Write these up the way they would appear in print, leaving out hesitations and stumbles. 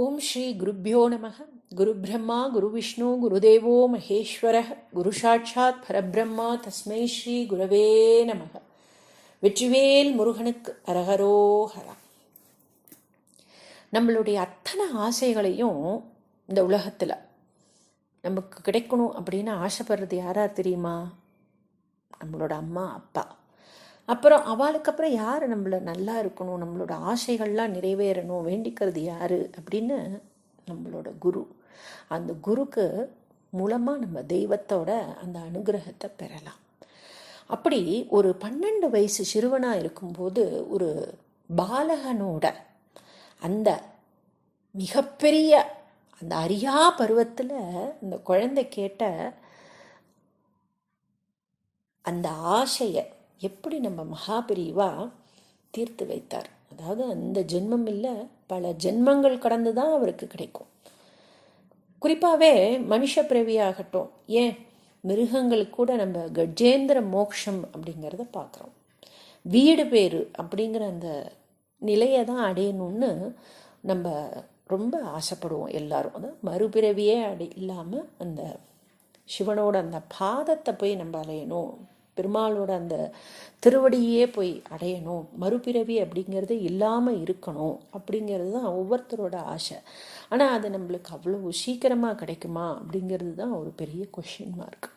ஓம் ஸ்ரீ குருப்யோ நமः. குரு பிரம்மா குரு விஷ்ணு குருதேவோ மகேஸ்வரः. குரு சாட்சாத் பரபிரம்மா தஸ்மை ஸ்ரீ குரவே நமः. வெற்றிவேல் முருகனுக்கு அரகரோஹரா. நம்மளுடைய அத்தனை ஆசைகளையும் இந்த உலகத்தில் நமக்கு கிடைக்கணும் அப்படின்னு ஆசைப்படுறது யாரார் தெரியுமா? நம்மளோட அம்மா அப்பா. அப்புறம் அவளுக்கப்புறம் யார் நம்மளை நல்லா இருக்கணும், நம்மளோட ஆசைகள்லாம் நிறைவேறணும் வேண்டிக்கிறது யார் அப்படின்னு நம்மளோட குரு. அந்த குருக்கு மூலமாக நம்ம தெய்வத்தோட அந்த அனுகிரகத்தை பெறலாம். அப்படி ஒரு 12 வயசு சிறுவனாக இருக்கும்போது ஒரு பாலகனோட அந்த மிகப்பெரிய அந்த அறியா பருவத்தில் அந்த குழந்தை கேட்ட அந்த ஆசையை எப்படி நம்ம மகாபிரிவா தீர்த்து வைத்தார். அதாவது அந்த ஜென்மம் இல்லை, பல ஜென்மங்கள் கடந்து தான் அவருக்கு கிடைக்கும். குறிப்பாகவே மனுஷ பிறவியாகட்டும், ஏன் மிருகங்களுக்கு கூட நம்ம கஜேந்திர மோக்ஷம் அப்படிங்கிறத பார்க்குறோம். வீடு பேரு அப்படிங்கிற அந்த நிலையை தான் அடையணும்னு நம்ம ரொம்ப ஆசைப்படுவோம் எல்லாரும். அதாவது மறுபிறவியே இல்லாமல் அந்த சிவனோட அந்த பாதத்தை போய் நம்ம அடையணும், பெருமாளோட அந்த திருவடியே போய் அடையணும், மறுபிறவி அப்படிங்கிறது இல்லாமல் இருக்கணும் அப்படிங்கிறது தான் ஒவ்வொருத்தரோட ஆசை. ஆனால் அது நம்மளுக்கு அவ்வளோ சீக்கிரமாக கிடைக்குமா அப்படிங்கிறது தான் ஒரு பெரிய கொஷின் மார்க்.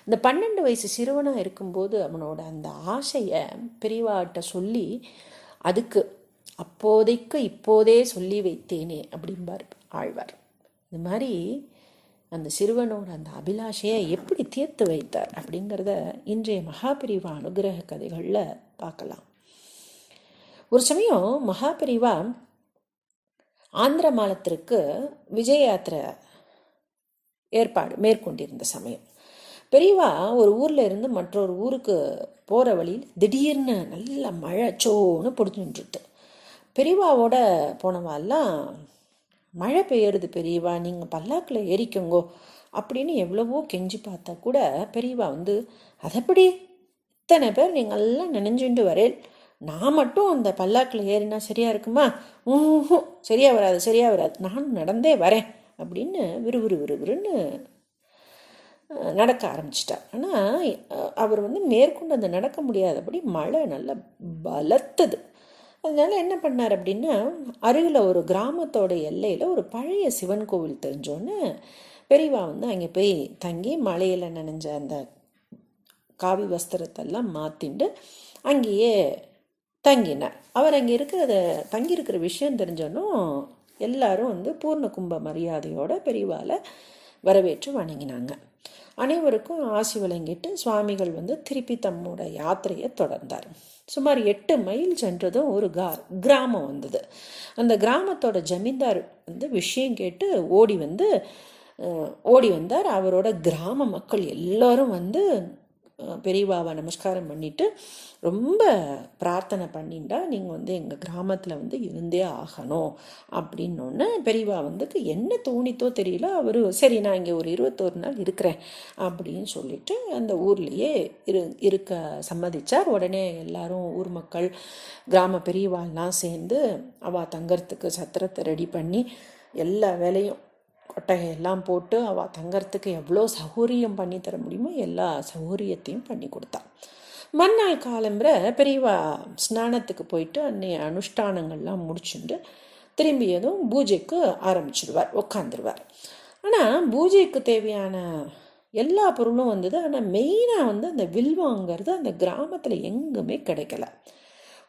இந்த 12 வயசு சிறுவனாக இருக்கும்போது அவனோட அந்த ஆசையை பெரியவாட்ட சொல்லி அதுக்கு அப்போதைக்கு இப்போதே சொல்லி வைத்தேனே அப்படிம்பார் ஆழ்வார். இந்த மாதிரி அந்த சிறுவனோட அந்த அபிலாஷையை எப்படி தீர்த்து வைத்தார் அப்படிங்கிறத இன்றைய மகாபிரிவா அனுகிரக கதைகளில் பார்க்கலாம். ஒரு சமயம் மகாபிரிவா ஆந்திர மாநிலத்திற்கு விஜய யாத்திரை ஏற்பாடு மேற்கொண்டிருந்த சமயம், பெரியவா ஒரு ஊரில் இருந்து மற்றொரு ஊருக்கு போகிற வழியில் திடீர்னு நல்ல மழை சோன்னு பிடிச்சுட்டு, பெரியவாவோட போனவாலாம் மழை பெய்யறது பெரியவா, நீங்கள் பல்லாக்கில் ஏறிக்கோங்கோ அப்படின்னு எவ்வளவோ கெஞ்சி பார்த்தா கூட பெரியவா அதைப்படி இத்தனை பேர் நீங்கள் எல்லாம் நினைஞ்சுட்டு வரேன், நான் மட்டும் அந்த பல்லாக்கில் ஏறினா சரியா இருக்குமா? சரியா வராது, நானும் நடந்தே வரேன் அப்படின்னு விறுவிறுன்னு நடக்க ஆரம்பிச்சிட்டார். ஆனால் அவர் மேற்கொண்டு அந்த நடக்க முடியாதபடி மழை நல்லா பலத்தது. அதனால என்ன பண்ணார் அப்படின்னா, அருகில் ஒரு கிராமத்தோட எல்லையில் ஒரு பழைய சிவன் கோவில் தெரிஞ்சோன்னு பெரியவா அங்கே போய் தங்கி மழையில் நனைஞ்ச அந்த காவி வஸ்திரத்தெல்லாம் மாற்றிண்டு அங்கேயே தங்கினார். அவர் அங்கே தங்கியிருக்கிற விஷயம் தெரிஞ்சோன்னும் எல்லாரும் பூர்ண கும்ப மரியாதையோட பெரியவால வரவேற்று வணங்கினாங்க. அனைவருக்கும் ஆசி வழங்கிட்டு சுவாமிகள் திருப்பி தம்மோட யாத்திரையை தொடர்ந்தார். சுமார் 8 மைல் சென்றதும் ஒரு கிராமம் வந்தது. அந்த கிராமத்தோட ஜமீன்தார் விஷயம் கேட்டு ஓடி வந்தார். அவரோட கிராம மக்கள் எல்லாரும் பெரியவாவை நமஸ்காரம் பண்ணிட்டு ரொம்ப பிரார்த்தனை பண்ணிண்டா, நீங்கள் எங்கள் கிராமத்தில் இருந்தே ஆகணும் அப்படின்னோடனே பெரியவா என்ன தோணித்தோ தெரியல, அவர் சரி நான் இங்கே ஒரு 21 நாள் இருக்கிறேன் அப்படின்னு சொல்லிட்டு அந்த ஊர்லேயே இருக்க சம்மதிச்சார். உடனே எல்லாரும் ஊர் மக்கள் கிராம பெரியவாள்லாம் சேர்ந்து அவள் தங்கறதுக்கு சத்திரத்தை ரெடி பண்ணி எல்லா வேலையும் கொட்டகையெல்லாம் போட்டு அவள் தங்கறதுக்கு எவ்வளோ சௌகரியம் பண்ணி தர முடியுமோ எல்லா சௌகரியத்தையும் பண்ணி கொடுத்தா. மறுநாள் காலம்புற பெரியவா ஸ்நானத்துக்கு போயிட்டு அன்னைய அனுஷ்டானங்கள்லாம் முடிச்சுட்டு திரும்பியதும் பூஜைக்கு ஆரம்பிச்சிடுவார், உட்காந்துருவார். ஆனால் பூஜைக்கு தேவையான எல்லா பொருளும் ஆனால் மெயினாக அந்த வில்வங்கிறது அந்த கிராமத்தில் எங்குமே கிடைக்கல.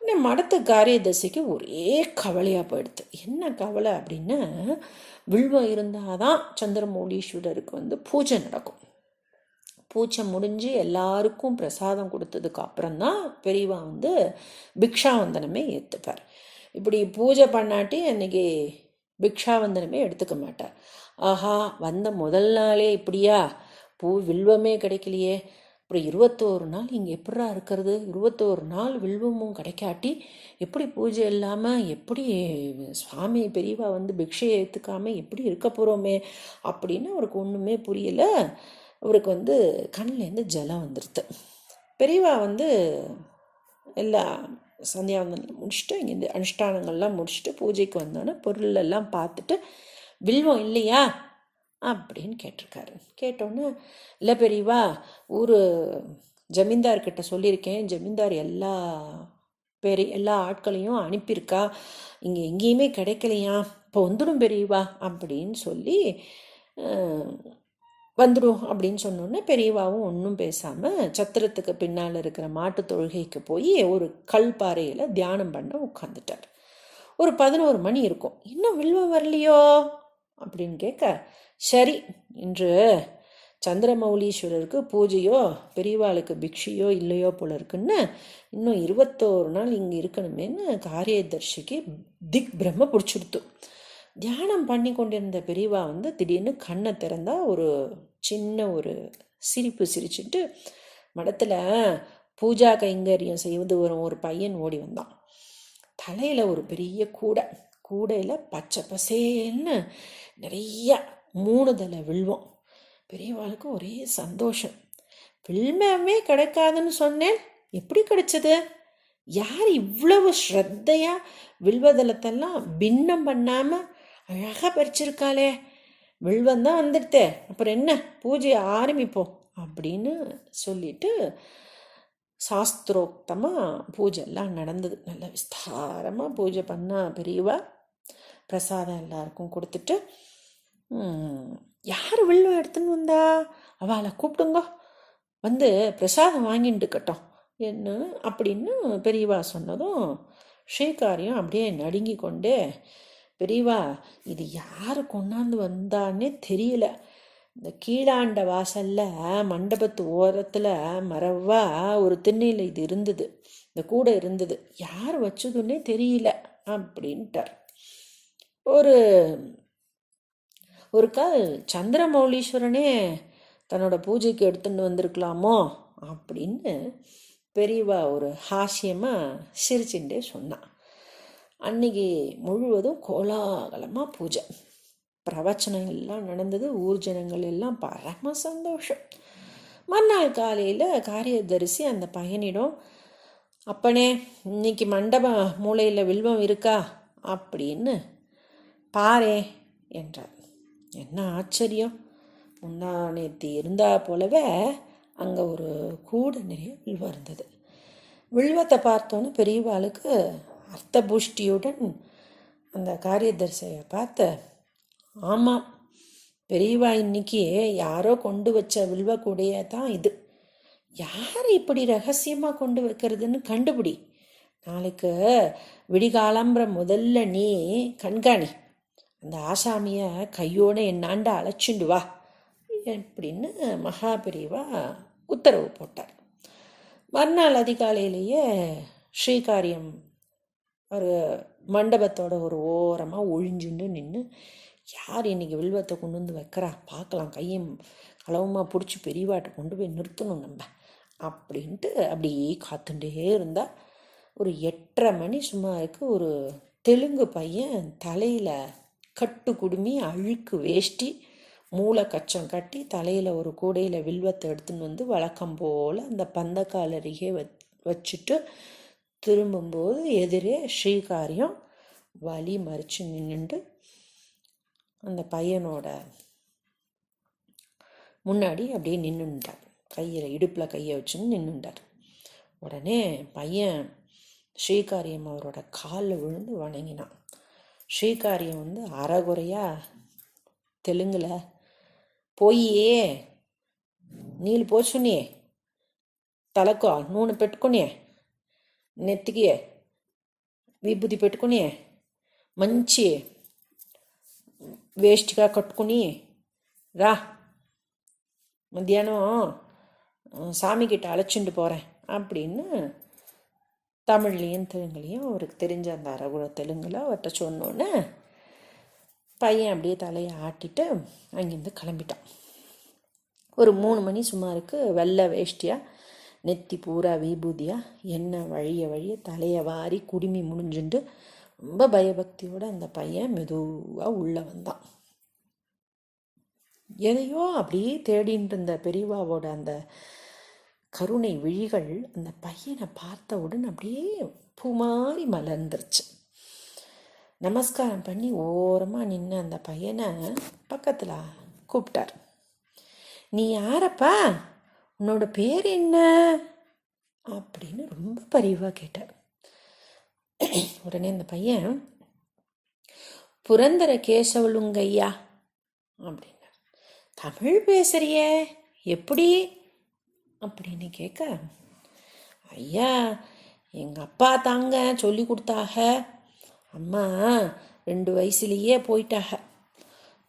உடனே மடத்து காரியதசிக்கு ஒரே கவலையாக போயிடுது. என்ன கவலை அப்படின்னா, வில்வம் இருந்தால் தான் சந்திரமௌலீஸ்வரருக்கு பூஜை நடக்கும். பூஜை முடிஞ்சு எல்லாருக்கும் பிரசாதம் கொடுத்ததுக்கு அப்புறம்தான் பெரியவா பிக்ஷாவந்தனமே ஏற்றுப்பார். இப்படி பூஜை பண்ணாட்டி அன்னைக்கு பிக்ஷாவந்தனமே எடுத்துக்க மாட்டார். ஆஹா, வந்த முதல் நாளே இப்படியா, வில்வமே கிடைக்கலையே, அப்புறம் 21 நாள் இங்கே எப்படா இருக்கிறது, 21 நாள் வில்வமும் கிடைக்காட்டி எப்படி பூஜை இல்லாமல் எப்படி சுவாமி பெரியவா பிக்ஷையை ஏற்றுக்காமல் எப்படி இருக்க போகிறோமே அப்படின்னு அவருக்கு ஒன்றுமே புரியல. அவருக்கு கண்ணிலேருந்து ஜலம் வந்துடுது. பெரியவா எல்லா சந்தியாவந்தனம் முடிச்சுட்டு இங்கேருந்து அனுஷ்டானங்கள்லாம் முடிச்சுட்டு பூஜைக்கு வந்தோன்னே பொருளெல்லாம் பார்த்துட்டு வில்வம் இல்லையா அப்படின்னு கேட்டிருக்காரு. கேட்டோன்னே, இல்லை பெரியவா, ஊர் ஜமீன்தார்கிட்ட சொல்லியிருக்கேன், ஜமீன்தார் எல்லா ஆட்களையும் அனுப்பியிருக்கா, இங்கே எங்கேயுமே கிடைக்கலையா, இப்போ வந்துடும் பெரியவா அப்படின்னு சொல்லி வந்துடும் அப்படின்னு சொன்னோன்னே பெரியவாவும் ஒன்றும் பேசாமல் சத்திரத்துக்கு பின்னால் இருக்கிற மாட்டு தொழுகைக்கு போய் ஒரு கல் பாறையில் தியானம் பண்ண உட்காந்துட்டார். ஒரு 11 மணி இருக்கும். இன்னும் வில்வம் வரலையோ அப்படின்னு கேட்க, சரி இன்று சந்திரமௌலீஸ்வரருக்கு பூஜையோ பெரியவாளுக்கு பிக்ஷையோ இல்லையோ போல இருக்குன்னு இன்னும் 21 நாள் இங்கே இருக்கணுமேன்னு காரியதர்ஷிக்கு திக் பிரம்ம பிடிச்சிடுத்து. தியானம் பண்ணி கொண்டிருந்த பெரியவா திடீர்னு கண்ணை திறந்தா ஒரு சின்ன ஒரு சிரிப்பு சிரிச்சுட்டு மடத்தில் பூஜா கைங்கரியம் செய்வது வரும் ஒரு பையன் ஓடி வந்தான். தலையில் ஒரு பெரிய கூடையில் பச்சை பசேல்னு நிறைய 3 தலை வில்வம். பெரியவாளுக்கு ஒரே சந்தோஷம். வில்வமே கிடைக்காதுன்னு சொன்னேன், எப்படி கிடைச்சது? யார் இவ்வளவு ஸ்ரத்தையா வில்வதலத்தெல்லாம் பின்னம் பண்ணாமல் அழகாக பறிச்சிருக்காளே, வில்வம் தான் வந்துடுத்தே, அப்புறம் என்ன பூஜையை ஆரம்பிப்போம் அப்படின்னு சொல்லிட்டு சாஸ்திரோக்தமாக பூஜை எல்லாம் நடந்தது. நல்ல விஸ்தாரமாக பூஜை பண்ணால் பெரியவா. பிரசாதம் எல்லாருக்கும் கொடுத்துட்டு, யார் வில்வம் எடுத்துன்னு வந்தா அவளை கூப்பிடுங்க, பிரசாதம் வாங்கிட்டுக்கட்டும் என்ன அப்படின்னு பெரியவா சொன்னதும் ஸ்ரீகாரியம் அப்படியே நடுங்கி கொண்டு, பெரியவா இது யார் கொண்டாந்து வந்தான்னே தெரியல, இந்த கீழாண்ட வாசல்ல மண்டபத்து ஓரத்தில் மரவா ஒரு திண்ணையில் இது இருந்தது, இந்த கூடை இருந்தது, யார் வச்சதுன்னே தெரியல அப்படின்ட்டார். ஒரு கால் சந்திரமௌலீஸ்வரனே தன்னோட பூஜைக்கு எடுத்துட்டு வந்திருக்கலாமோ அப்படின்னு பெரியவா ஒரு ஹாஸ்யமாக சிரிச்சுட்டே சொன்னான். அன்னைக்கு முழுவதும் கோலாகலமாக பூஜை, பிரவச்சனம் எல்லாம் நடந்தது. ஊர் ஜனங்கள் எல்லாம் பரம சந்தோஷம். மறுநாள் காலையில் காரியதரிசி அந்த பையனிடம், அப்பனே இன்னைக்கு மண்டப மூலையில் வில்வம் இருக்கா அப்படின்னு பாரே என்றார். என்ன ஆச்சரியம், முந்தானேத்தி இருந்தா போலவே அங்கே ஒரு கூடை நிறைய வில்வம் இருந்தது. வில்வத்தை பார்த்தோன்னு பெரியவாளுக்கு அர்த்தபுஷ்டியுடன் அந்த காரியதரிசியை பார்த்து, ஆமாம் பெரியவா, இன்னைக்கு யாரோ கொண்டு வச்ச வில்வ கூடையே தான் இது, யார் இப்படி ரகசியமாக கொண்டு வைக்கிறதுன்னு கண்டுபிடி, நாளைக்கு விடிகாலம்புற முதல்ல நீ கண்காணி, அந்த ஆசாமியை கையோடு என்னாண்ட அழைச்சிண்டு வா அப்படின்னு மகா பெரியவா உத்தரவு போட்டார். மறுநாள் அதிகாலையிலேயே ஸ்ரீகாரியம் ஒரு மண்டபத்தோட ஒரு ஓரமாக ஒழிஞ்சுண்டு நின்று, யார் இன்னைக்கு வில்வத்தை கொண்டு வந்து வைக்கிறா பார்க்கலாம், கையும் களவுமா பிடிச்சி பெரியவாட்டை கொண்டு போய் நிறுத்தணும் நம்ம அப்படின்ட்டு அப்படியே காத்துட்டே இருந்தால் ஒரு 8:30 மணி சுமாருக்கு ஒரு தெலுங்கு பையன் தலையில் கட்டு குடுமி அழுக்கு வேஷ்டி மூளை கச்சம் கட்டி தலையில் ஒரு கூடையில் வில்வத்தை எடுத்துன்னு வழக்கம் போல் அந்த பந்தக்கால் அருகே வச்சுட்டு திரும்பும்போது எதிரே ஸ்ரீகாரியம் வலி மறித்து நின்றுண்டு அந்த பையனோட முன்னாடி அப்படியே நின்றுட்டார். கையில் இடுப்பில் கையை வச்சுன்னு நின்றுட்டார். உடனே பையன் ஸ்ரீகாரியம் அவரோட காலில் விழுந்து வணங்கினான். ஸ்ரீகாரியம் அறகுறையாக தெலுங்குல, போயே నీళ్ళు పోసుకుని తలకు నూనె పెట్టుకుని నెత్తికి విభూతి పెట్టుకుని మంచి వేస్ట్గా కట్టుకుని రా, மத்தியானம் சாமிக்கிட்ட அழைச்சிட்டு போகிறேன் அப்படின்னு தமிழ்லேயும் தெலுங்குலேயும் அவருக்கு தெரிஞ்ச அந்த அரகுர தெலுங்கில் அவர்கிட்ட சொன்னோன்னே பையன் அப்படியே தலையை ஆட்டிட்டு அங்கேருந்து கிளம்பிட்டான். ஒரு 3 மணி சுமாருக்கு வெள்ளை வேஷ்டியாக நெத்தி பூரா விபூதியாக எண்ணெய் வழிய தலையை வாரி குடுமி முடிஞ்சுட்டு ரொம்ப பயபக்தியோடு அந்த பையன் மெதுவாக உள்ளே வந்தான். எதையோ அப்படியே தேடின்னு இருந்த பெரியவாவோட அந்த கருணை விழிகள் அந்த பையனை பார்த்தவுடன் அப்படியே பூ மாதிரி மலர்ந்துருச்சு. நமஸ்காரம் பண்ணி ஓரமாக நின்று அந்த பையனை பக்கத்தில் கூப்பிட்டார். நீ யாரப்பா, உன்னோட பேர் என்ன அப்படின்னு ரொம்ப பரிவாக கேட்டார். உடனே அந்த பையன், புரந்தர கேசவலுங்கய்யா அப்படின்னா. தமிழ் பேசுறியே, எப்படி அப்படின்னு கேட்க, ஐயா எங்கள் அப்பா தாங்க சொல்லி கொடுத்தாக, அம்மா 2 வயசுலேயே போயிட்டாக.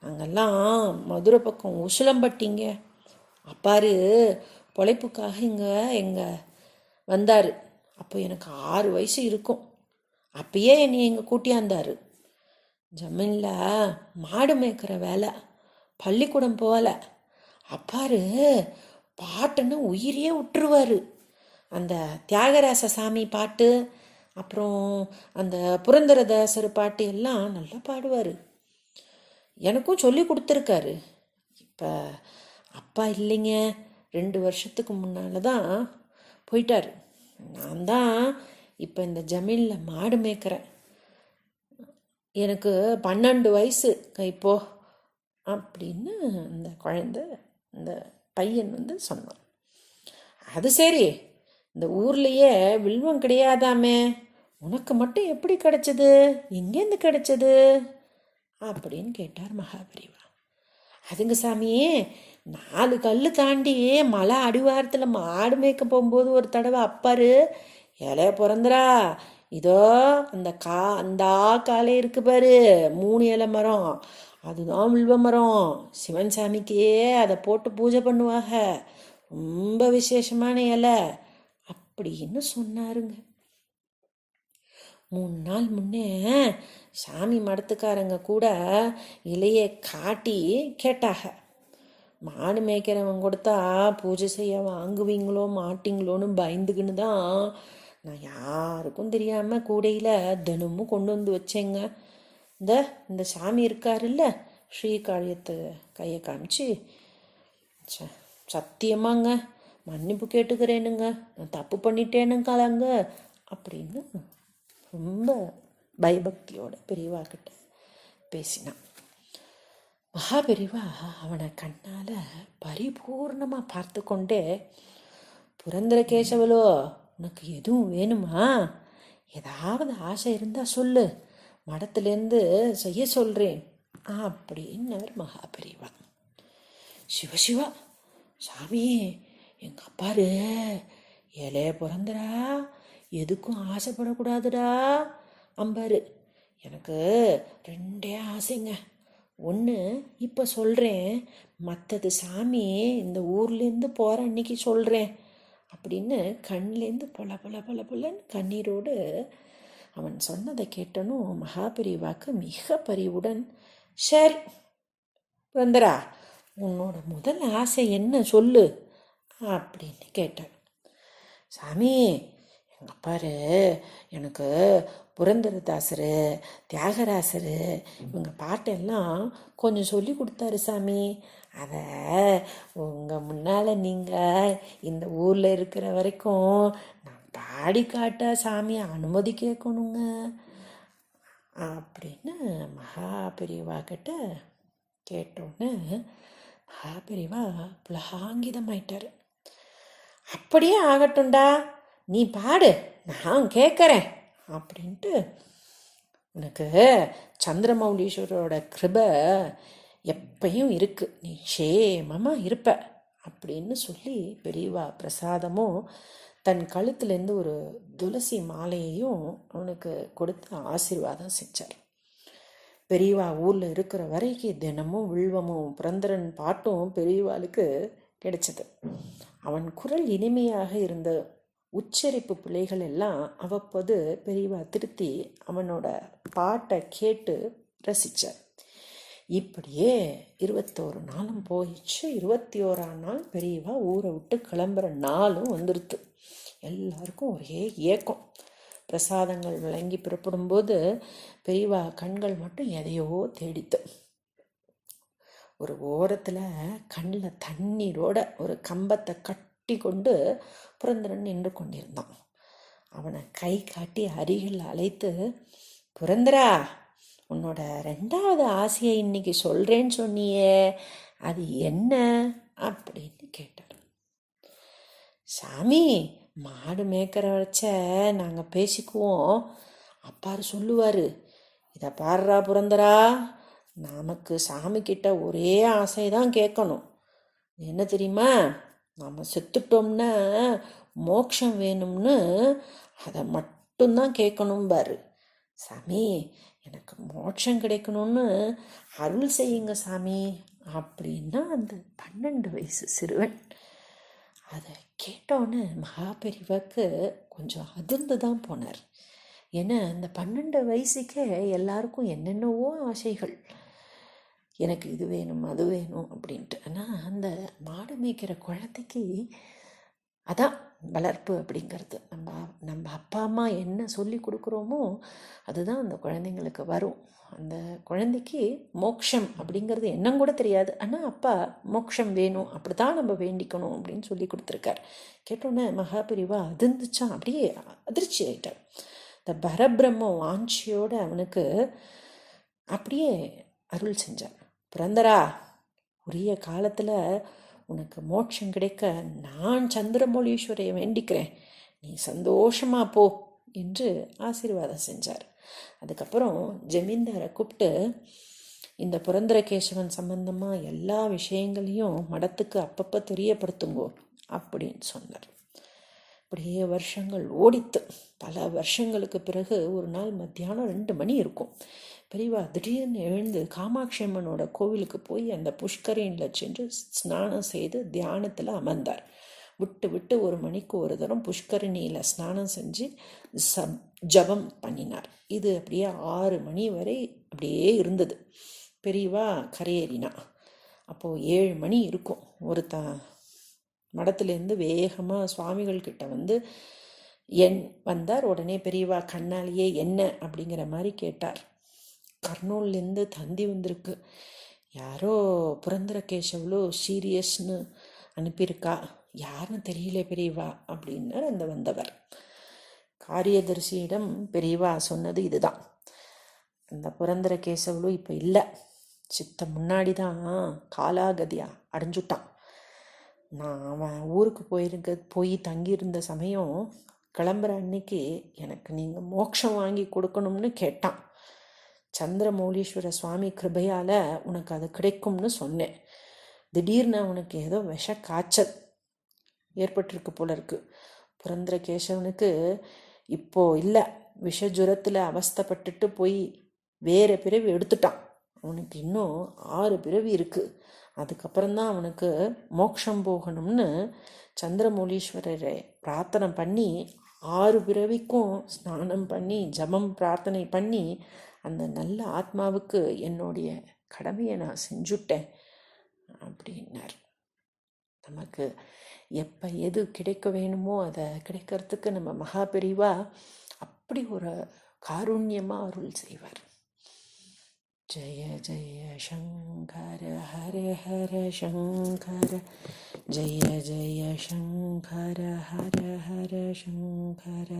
நாங்கெல்லாம் மதுரை பக்கம் உசிலம்பட்டிங்க. அப்பாரு பொழைப்புக்காக இங்கே வந்தார். அப்போ எனக்கு 6 வயசு இருக்கும். அப்பயே என்னை இங்கே கூட்டியாந்தார். ஜமீனில் மாடு மேய்க்கிற வேலை, பள்ளிக்கூடம் போகல. அப்பாரு பாட்டுன்னு உயிரையே விட்டுருவார். அந்த தியாகராச சாமி பாட்டு, அப்புறம் அந்த புரந்தரதாசர் பாட்டு எல்லாம் நல்லா பாடுவார். எனக்கும் சொல்லி கொடுத்துருக்காரு. இப்போ அப்பா இல்லைங்க, 2 வருஷத்துக்கு முன்னால் தான் போயிட்டார். நான் தான் இப்போ இந்த ஜமீனில் மாடு மேய்க்கிறேன். எனக்கு 12 வயசு இப்போ அப்படின்னு அந்த குழந்தை, இந்த பையன் சொன்னான். அது சரி, இந்த ஊர்லேயே வில்வம் கிடையாதாமே, உனக்கு மட்டும் எப்படி கிடைச்சது, எங்கேருந்து கிடைச்சது அப்படின்னு கேட்டார் மகாபெரிவா. அதுங்க சாமி, 4 கல் தாண்டி மலை அடிவாரத்தில் மாடு மேய்க்க போகும்போது ஒரு தடவை அப்பாரு, இலைய பிறந்துரா, இதோ அந்த அந்த காலே இருக்கு பாரு, 3 இலை மரம், அதுதான் வில்வ மரம். சிவன் சாமிக்கே அதை போட்டு பூஜை பண்ணுவாங்க, ரொம்ப விசேஷமான இலை அப்படின்னு சொன்னாருங்க. 3 நாள் முன்னே சாமி மடத்துக்காரங்க கூட இலையை காட்டி கேட்டாக. மாடு மேய்க்கிறவன் கொடுத்தா பூஜை செய்ய வாங்குவீங்களோ மாட்டிங்களோன்னு பயந்துக்குன்னு தான் நான் யாருக்கும் தெரியாமல் கூடையில் தினமும் கொண்டு வந்து வச்சேங்க. இந்த சாமி இருக்காருல்ல, ஸ்ரீகாழியத்தை கையை காமிச்சு, சத்தியமாங்க மன்னிப்பு கேட்டுக்கிறேனுங்க, நான் தப்பு பண்ணிட்டேனுங்களாங்க அப்படின்னு ரொம்ப பயபக்தியோட பெரியவாக்கிட்ட பேசினான். மகாபெரிவா அவனை கண்ணால் பரிபூர்ணமாக பார்த்து கொண்டே, புரந்தர கேசவலோ, உனக்கு எதுவும் வேணுமா, ஏதாவது ஆசை இருந்தால் சொல்லு, மடத்துலேருந்து செய்ய சொல்கிறேன் அப்படின்னார் மகாபெரிவா. சிவசிவா சாமி, எங்கள் அப்பாரு இலைய புரந்தரா, எதுக்கும் ஆசைப்படக்கூடாதுடா அம்பாரு. எனக்கு 2 ஆசைங்க. ஒன்று இப்போ சொல்கிறேன், மற்றது சாமி இந்த ஊர்லேருந்து போகிற அன்னைக்கு சொல்கிறேன் அப்படின்னு கண்லேருந்து பொல பொல பொல பொலன்னு கண்ணீரோடு அவன் சொன்னதை கேட்டனும் மகாபெரிவாக்கு மிக பரிவுடன், சரி புரந்தரா, உன்னோட முதல் ஆசை என்ன சொல்லு அப்படின்னு கேட்டார். சாமி, எங்கள் அப்பாரு எனக்கு புரந்தரதாசர், தியாகராசர் இவங்க பாட்டெல்லாம் கொஞ்சம் சொல்லி கொடுத்தாரு சாமி. அதை உங்கள் முன்னால் நீங்கள் இந்த ஊரில் இருக்கிற வரைக்கும் நான் பாடி காட்ட சாமி அனுமதி கேட்கணுங்க அப்படின்னு மகாபெரிவா கிட்ட கேட்டோன்னு மகாபெரிவா புலகாங்கிதமாயிட்டார். அப்படியே ஆகட்டும்டா, நீ பாடு, நான் கேட்குறேன் அப்படின்ட்டு, உனக்கு சந்திரமௌலீஸ்வரோட கிருபை எப்பயும் இருக்கு, நீ க்ஷேமமாக இருப்ப அப்படின்னு சொல்லி பெரியவா பிரசாதமும் தன் கழுத்துலேருந்து ஒரு துளசி மாலையையும் அவனுக்கு கொடுத்து ஆசீர்வாதம் செஞ்சார். பெரியவா ஊரில் இருக்கிற வரைக்கும் தினமும் வில்வமும் புரந்தரன் பாட்டும் பெரியவாளுக்கு கிடைச்சது. அவன் குரல் இனிமையாக இருந்த உச்சரிப்பு பிள்ளைகள் எல்லாம் அவ்வப்போது பெரியவா திருத்தி அவனோட பாட்டை கேட்டு ரசித்தார். இப்படியே 21 நாளும் போயிடுச்சு. 21ஆம் நாள் பெரியவா ஊரை விட்டு கிளம்புற நாளும் வந்துடுத்து. எல்லாருக்கும் ஒரே ஏக்கம். பிரசாதங்கள் வழங்கி புறப்படும்போது பெரியவா கண்கள் மட்டும் எதையோ தேடித்து. ஒரு ஓரத்தில் கண்ணில் தண்ணீரோட ஒரு கம்பத்தை கட்டி கொண்டு புரந்தரன் நின்று கொண்டிருந்தான். அவனை கை காட்டி அருகில் அழைத்து, புரந்தரா, உன்னோட 2வது ஆசையை இன்னைக்கு சொல்கிறேன்னு சொன்னியே, அது என்ன அப்படின்னு கேட்டார். சாமி, மாடு மேய்க்கிற வச்ச நாங்கள் பேசிக்குவோம், அப்பாரு சொல்லுவார், இதை பாடுறா புரந்தரா, நமக்கு சாமி கிட்ட ஒரே ஆசை தான் கேட்கணும். என்ன தெரியுமா? நம்ம செத்துட்டோம்னா மோட்சம் வேணும்னு அதை மட்டும்தான் கேட்கணும் பாரு. சாமி, எனக்கு மோட்சம் கிடைக்கணும்னு அருள் செய்யுங்க சாமி அப்படின்னா அந்த 12 வயசு சிறுவன். அதை கேட்டோன்னு மகாபெரிவாக்கு கொஞ்சம் அதிர்ந்து தான் போனார். ஏன்னா அந்த 12 வயசுக்கே எல்லாருக்கும் என்னென்னவோ ஆசைகள், எனக்கு இது வேணும் அது வேணும் அப்படின்ட்டு. ஆனால் அந்த மாடு மேய்க்கிற குழந்தைக்கு அதான் வளர்ப்பு அப்படிங்கிறது. நம்ம அப்பா அம்மா என்ன சொல்லி கொடுக்குறோமோ அதுதான் அந்த குழந்தைங்களுக்கு வரும். அந்த குழந்தைக்கு மோட்சம் அப்படிங்கிறது என்னன்னு கூட தெரியாது, ஆனால் அப்பா மோட்சம் வேணும், அப்படி தான் நம்ம வேண்டிக்கணும் அப்படின்னு சொல்லி கொடுத்துருக்கார். கேட்டோன்னே மகாபெரிவா அதிர்ந்துச்சான், அப்படியே அதிர்ச்சி ஆயிட்டார். இந்த பரபிரம்ம வாஞ்சியோட அவனுக்கு அப்படியே அருள் செஞ்சார். புரந்தரா, உரிய காலத்தில் உனக்கு மோட்சம் கிடைக்க நான் சந்திரமௌலீஸ்வரையை வேண்டிக்கிறேன், நீ சந்தோஷமா போ என்று ஆசீர்வாதம் செஞ்சார். அதுக்கப்புறம் ஜமீன்தாரை கூப்பிட்டு, இந்த புரந்தரகேசவன் சம்பந்தமாக எல்லா விஷயங்களையும் மடத்துக்கு அப்பப்போ தெரியப்படுத்துங்கோ அப்படின்னு சொன்னார். அப்படியே வருஷங்கள் ஓடித்து. பல வருஷங்களுக்கு பிறகு ஒரு நாள் மத்தியானம் 2 மணி இருக்கும். பெரியவா திடீர்னு எழுந்து காமாட்சி அம்மனோட கோவிலுக்கு போய் அந்த புஷ்கரிணியில் சென்று ஸ்நானம் செய்து தியானத்தில் அமர்ந்தார். விட்டு 1 மணிக்கு ஒரு தரம் புஷ்கரிணியில் ஸ்நானம் செஞ்சு ஜபம் பண்ணினார். இது அப்படியே 6 மணி வரை அப்படியே இருந்தது. பெரியவா கரையேறினா. அப்போது 7 மணி இருக்கும். மடத்துலேருந்து வேகமாக சுவாமிகள் கிட்ட வந்தார். உடனே பெரியவா கண்ணாலேயே என்ன அப்படிங்கிற மாதிரி கேட்டார். கர்னூல்லேருந்து தந்தி வந்திருக்கு, யாரோ புரந்தரகேசவளோ சீரியஸ்னு அனுப்பியிருக்கா, யாருன்னு தெரியல பெரியவா அப்படின்னார் அந்த வந்தவர். காரியதர்சியிடம் பெரியவா சொன்னது இதுதான், அந்த புரந்தரகேசவளோ இப்போ இல்லை, சித்த முன்னாடி தான் காலாகதியா அடைஞ்சுட்டான். நான் அவன் ஊருக்கு போய் தங்கியிருந்த சமயம் கிளம்புற அன்னைக்கு எனக்கு நீங்கள் மோட்சம் வாங்கி கொடுக்கணும்னு கேட்டான். சந்திரமௌலீஸ்வர சுவாமி கிருபையால் உனக்கு அது கிடைக்கும்னு சொன்னேன். திடீர்னு அவனுக்கு ஏதோ விஷ காய்ச்சல் ஏற்பட்டிருக்கு போல இருக்கு. புரந்தரகேசவனுக்கு இப்போ இல்லை, விஷஜுரத்தில் அவஸ்தைப்பட்டுட்டு போய் வேறு பிறவி எடுத்துட்டான். அவனுக்கு இன்னும் 6 பிறவி இருக்குது. அதுக்கப்புறம்தான் அவனுக்கு மோட்சம் போகணும்னு சந்திரமௌலீஸ்வரரை பிரார்த்தனை பண்ணி 6 பிறவிக்கும் ஸ்நானம் பண்ணி ஜபம் பிரார்த்தனை பண்ணி அந்த நல்ல ஆத்மாவுக்கு என்னுடைய கடமையை நான் செஞ்சுட்டேன் அப்படின்னார். நமக்கு எப்போ எது கிடைக்க வேணுமோ அதை கிடைக்கிறதுக்கு நம்ம மகாபெரிவா அப்படி ஒரு காருண்யமாக அருள் செய்வார். ஜய ஜய சங்கர ஹர ஹர சங்கர, ஜய ஜய சங்கர ஹர ஹர சங்கர.